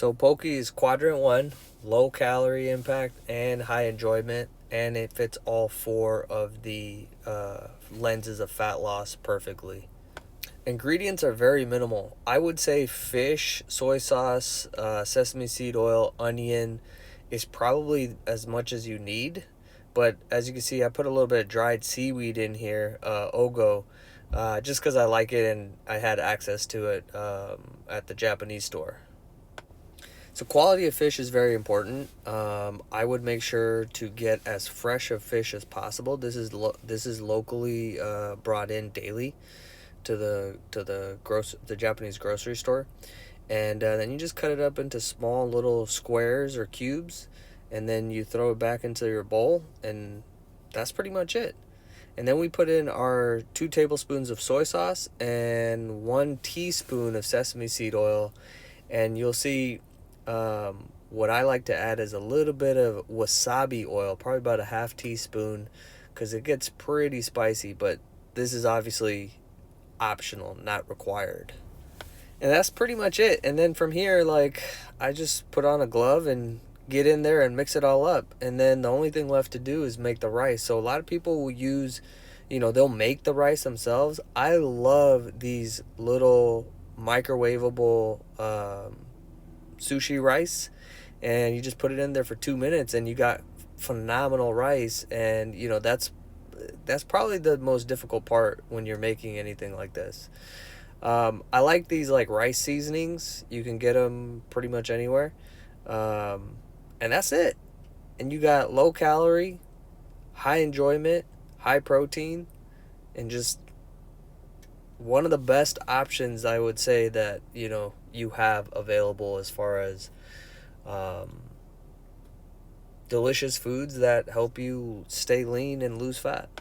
So poke is quadrant one, low calorie impact and high enjoyment, and it fits all four of the lenses of fat loss perfectly. Ingredients are very minimal. I would say fish, soy sauce, sesame seed oil, onion is probably as much as you need. But as you can see, I put a little bit of dried seaweed in here, ogo, just because I like it and I had access to it at the Japanese store. So quality of fish is very important. I would make sure to get as fresh of fish as possible. This is locally brought in daily to the Japanese grocery store, and then you just cut it up into small little squares or cubes, and then you throw it back into your bowl, and that's pretty much it. And then we put in our 2 tablespoons of soy sauce and 1 teaspoon of sesame seed oil, and you'll see what I like to add is a little bit of wasabi oil, probably about a half teaspoon, because it gets pretty spicy, but this is obviously optional, not required. And that's pretty much it. And then from here, like, I just put on a glove and get in there and mix it all up. And then the only thing left to do is make the rice. So a lot of people will use, they'll make the rice themselves. I love these little microwaveable sushi rice, and you just put it in there for 2 minutes and you got phenomenal rice. And that's probably the most difficult part when you're making anything like this. I like these like rice seasonings. You can get them pretty much anywhere. And that's it. And you got low calorie, high enjoyment, high protein, and just one of the best options I would say that, you have available as far as delicious foods that help you stay lean and lose fat.